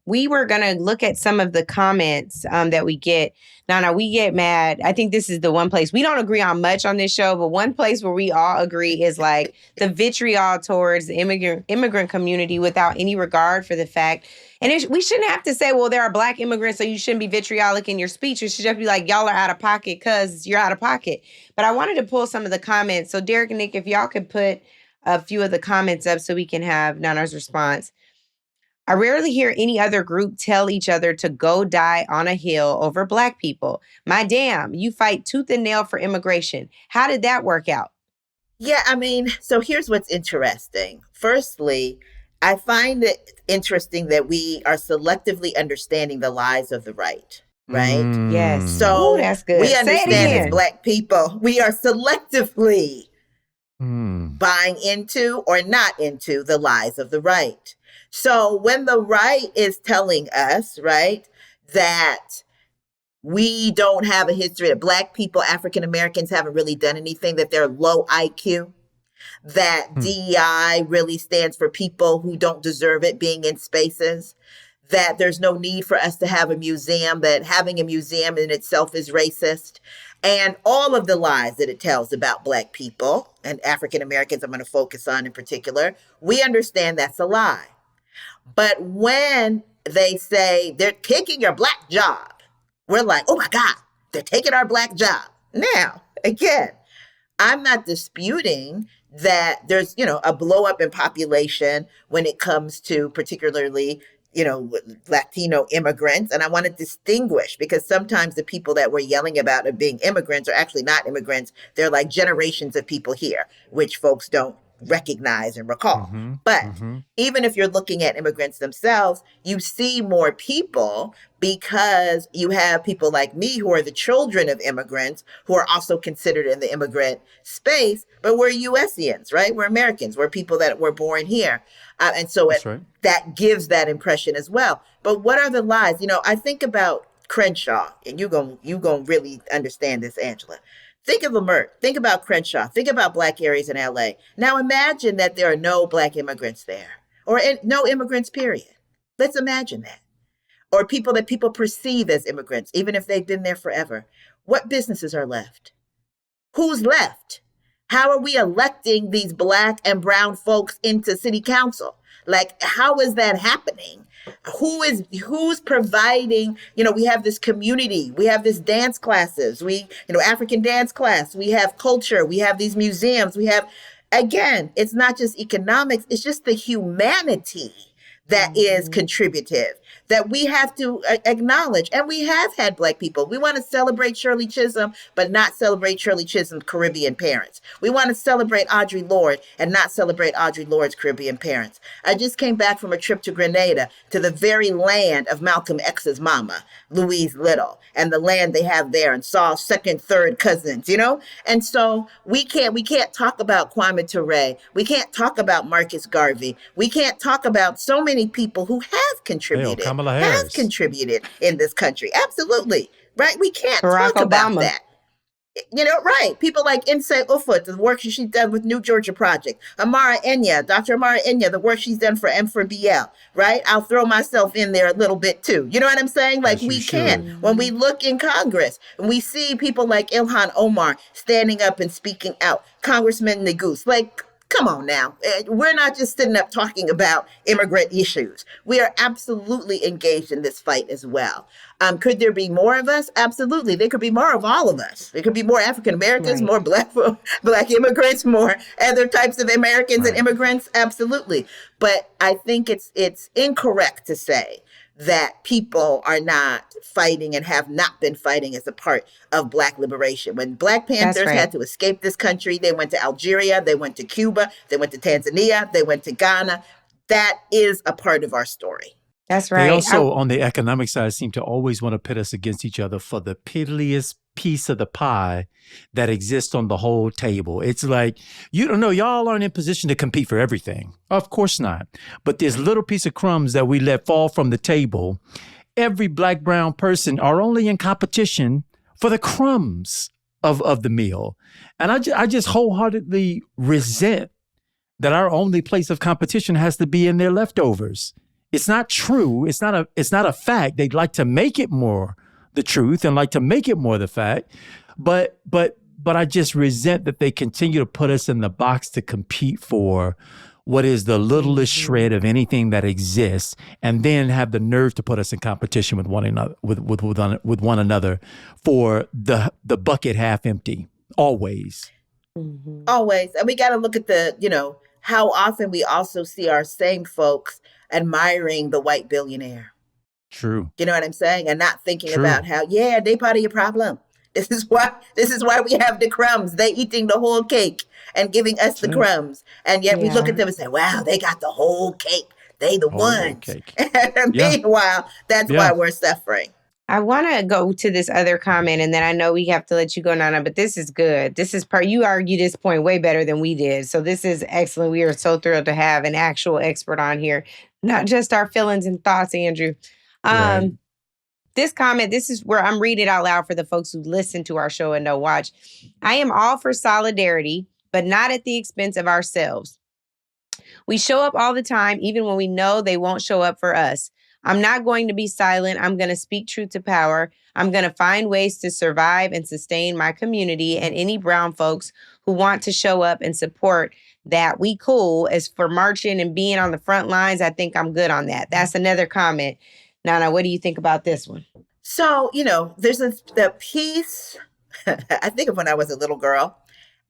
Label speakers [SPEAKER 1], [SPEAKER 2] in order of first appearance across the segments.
[SPEAKER 1] we were going to look at some of the comments that we get. Nana, we get mad. I think this is the one place we don't agree on much on this show, but one place where we all agree is like the vitriol towards the immigrant community without any regard for the fact. And we shouldn't have to say, well, there are Black immigrants, so you shouldn't be vitriolic in your speech. It should just be like, y'all are out of pocket because you're out of pocket. But I wanted to pull some of the comments. So Derek and Nick, if y'all could put a few of the comments up so we can have Nana's response. I rarely hear any other group tell each other to go die on a hill over Black people. My damn, you fight tooth and nail for immigration. How did that work out?
[SPEAKER 2] Yeah, I mean, so here's what's interesting. Firstly, I find it interesting that we are selectively understanding the lies of the right, right?
[SPEAKER 1] Yes.
[SPEAKER 2] So
[SPEAKER 1] that's good.
[SPEAKER 2] We understand as Black people, we are selectively buying into or not into the lies of the right. So when the right is telling us, right, that we don't have a history, that Black people, African Americans haven't really done anything, that they're low IQ, that DEI really stands for people who don't deserve it being in spaces, that there's no need for us to have a museum, that having a museum in itself is racist, and all of the lies that it tells about Black people and African Americans I'm going to focus on in particular, we understand that's a lie. But when they say they're taking your Black job, we're like, oh my God, they're taking our Black job. Now, again, I'm not disputing that there's, a blow up in population when it comes to particularly, Latino immigrants. And I want to distinguish because sometimes the people that we're yelling about of being immigrants are actually not immigrants. They're like generations of people here, which folks don't recognize and recall. But even if you're looking at immigrants themselves, you see more people because you have people like me who are the children of immigrants who are also considered in the immigrant space, but we're USians, right? We're Americans. We're people that were born here. And so that gives that impression as well. But what are the lies? I think about Crenshaw, and you're gonna really understand this, Angela. Think of Lamert. Think about Crenshaw. Think about Black areas in LA. Now imagine that there are no Black immigrants there, or no immigrants, period. Let's imagine that. Or people that people perceive as immigrants, even if they've been there forever. What businesses are left? Who's left? How are we electing these Black and brown folks into city council? Like, how is that happening? Who's providing, we have this community, we have this dance classes, African dance class, we have culture, we have these museums, we have, again, it's not just economics, it's just the humanity that is contributive, that we have to acknowledge. And we have had Black people. We want to celebrate Shirley Chisholm, but not celebrate Shirley Chisholm's Caribbean parents. We want to celebrate Audre Lorde and not celebrate Audre Lorde's Caribbean parents. I just came back from a trip to Grenada, to the very land of Malcolm X's mama, Louise Little, and the land they have there, and saw second, third cousins, And so we can't talk about Kwame Ture. We can't talk about Marcus Garvey. We can't talk about so many people who have contributed in this country. Absolutely. Right? We can't
[SPEAKER 1] Barack
[SPEAKER 2] talk about
[SPEAKER 1] Obama.
[SPEAKER 2] that. Right. People like Inse Ufut, the work she's done with New Georgia Project. Amara Enya, Dr. Amara Enya, the work she's done for M4BL, right? I'll throw myself in there a little bit too. You know what I'm saying? Like, we can. When we look in Congress and we see people like Ilhan Omar standing up and speaking out, Congressman Neguse, like, come on now. We're not just sitting up talking about immigrant issues. We are absolutely engaged in this fight as well. Could there be more of us? Absolutely. There could be more of all of us. There could be more African Americans, more Black immigrants, more other types of Americans and immigrants. Absolutely. But I think it's incorrect to say that people are not fighting and have not been fighting as a part of Black liberation. When Black Panthers had to escape this country, they went to Algeria, they went to Cuba, they went to Tanzania, they went to Ghana. That is a part of our story.
[SPEAKER 1] That's right.
[SPEAKER 3] They also, on the economic side, seem to always want to pit us against each other for the piddliest piece of the pie that exists on the whole table. It's like, you don't know, y'all aren't in position to compete for everything. Of course not. But this little piece of crumbs that we let fall from the table, every Black, brown person are only in competition for the crumbs of the meal. And I just wholeheartedly resent that our only place of competition has to be in their leftovers. It's not true. It's not a fact. They'd like to make it more the truth and like to make it more the fact. But I just resent that they continue to put us in the box to compete for what is the littlest shred of anything that exists, and then have the nerve to put us in competition with one another, with one another for the bucket half empty. Always.
[SPEAKER 2] Always. And we got to look at how often we also see our same folks admiring the white billionaire.
[SPEAKER 3] True.
[SPEAKER 2] You know what I'm saying? And not thinking about how, they part of your problem. This is why we have the crumbs. They eating the whole cake and giving us the crumbs. And yet we look at them and say, wow, they got the whole cake. They the ones. And meanwhile, that's why we're suffering.
[SPEAKER 1] I want to go to this other comment, and then I know we have to let you go, Nana, but this is good. This is you argue this point way better than we did. So this is excellent. We are so thrilled to have an actual expert on here, not just our feelings and thoughts, Andrew.
[SPEAKER 3] Right.
[SPEAKER 1] This comment, this is where I'm reading it out loud for the folks who listen to our show and don't watch. I am all for solidarity, but not at the expense of ourselves. We show up all the time, even when we know they won't show up for us. I'm not going to be silent. I'm going to speak truth to power. I'm going to find ways to survive and sustain my community, and any brown folks who want to show up and support that. We cool. As for marching and being on the front lines, I think I'm good on that. That's another comment. Nana, what do you think about this one?
[SPEAKER 2] So, there's the piece, I think of when I was a little girl,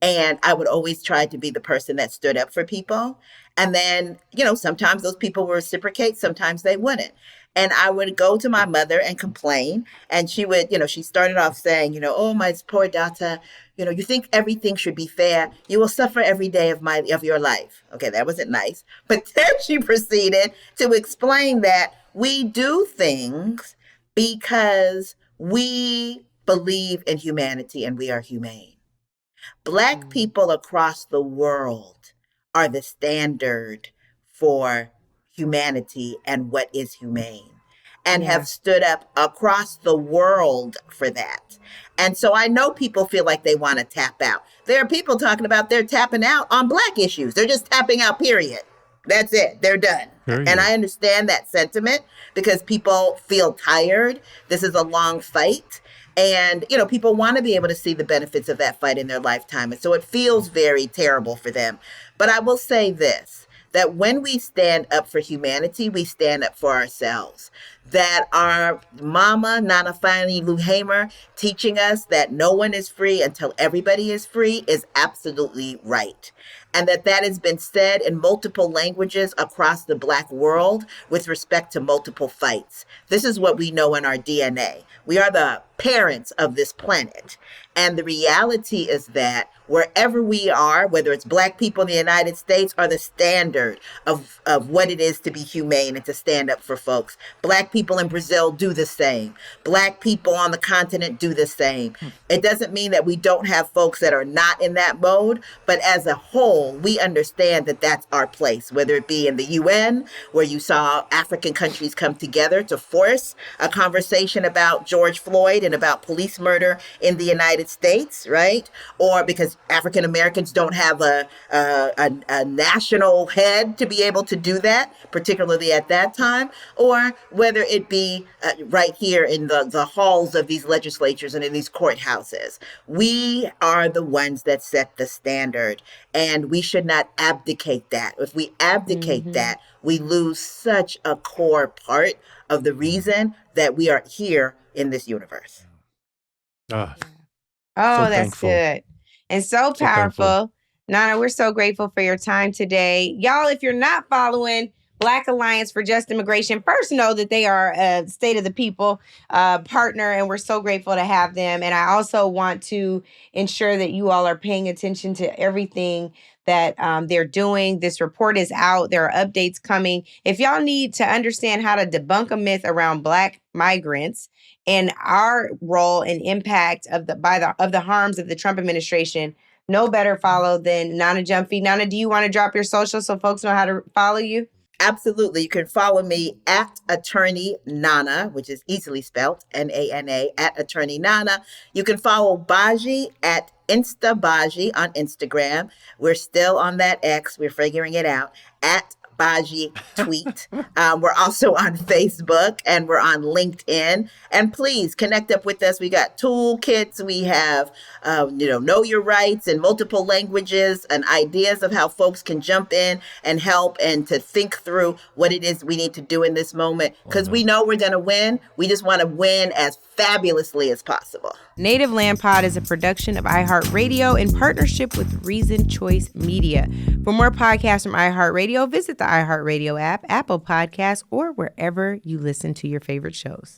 [SPEAKER 2] and I would always try to be the person that stood up for people. And then, sometimes those people would reciprocate, sometimes they wouldn't. And I would go to my mother and complain. And she would, she started off saying, oh, my poor daughter, you think everything should be fair. You will suffer every day of your life. Okay, that wasn't nice. But then she proceeded to explain that we do things because we believe in humanity and we are humane. Black people across the world are the standard for humanity and what is humane, and have stood up across the world for that. And so I know people feel like they want to tap out. There are people talking about they're tapping out on Black issues. They're just tapping out, period. That's it. They're done. And I understand that sentiment because people feel tired. This is a long fight. And, people want to be able to see the benefits of that fight in their lifetime. And so it feels very terrible for them. But I will say this, that when we stand up for humanity, we stand up for ourselves. That our mama, Nana Fani Lou Hamer, teaching us that no one is free until everybody is free is absolutely right. And that has been said in multiple languages across the Black world with respect to multiple fights. This is what we know in our DNA. We are the parents of this planet. And the reality is that wherever we are, whether it's Black people in the United States, are the standard of what it is to be humane and to stand up for folks. Black people in Brazil do the same. Black people on the continent do the same. It doesn't mean that we don't have folks that are not in that mode, but as a whole, we understand that that's our place, whether it be in the UN, where you saw African countries come together to force a conversation about George Floyd and about police murder in the United States, right? Or because African Americans don't have a national head to be able to do that, particularly at that time, or whether it be right here in the halls of these legislatures and in these courthouses. We are the ones that set the standard, and we should not abdicate that. If we abdicate that, we lose such a core part of the reason that we are here in this universe.
[SPEAKER 1] Oh, that's
[SPEAKER 3] thankful.
[SPEAKER 1] good. And so powerful. Nana, we're so grateful for your time today. Y'all, if you're not following Black Alliance for Just Immigration, first know that they are a State of the People partner, and we're so grateful to have them. And I also want to ensure that you all are paying attention to everything that they're doing. This report is out. There are updates coming. If y'all need to understand how to debunk a myth around Black migrants and our role and impact of the harms of the Trump administration, no better follow than Nana Gyamfi. Nana, do you want to drop your social so folks know how to follow you?
[SPEAKER 2] Absolutely. You can follow me at Attorney Nana, which is easily spelled Nana, at Attorney Nana. You can follow BAJI at Baji on Instagram. We're still on that X. We're figuring it out. At BAJI tweet. We're also on Facebook and we're on LinkedIn. And please connect up with us. We got toolkits. We have, know your rights in multiple languages and ideas of how folks can jump in and help and to think through what it is we need to do in this moment. Because we know we're going to win. We just want to win as fabulously as possible.
[SPEAKER 1] Native Land Pod is a production of iHeartRadio in partnership with Reason Choice Media. For more podcasts from iHeartRadio, visit the iHeartRadio app, Apple Podcasts, or wherever you listen to your favorite shows.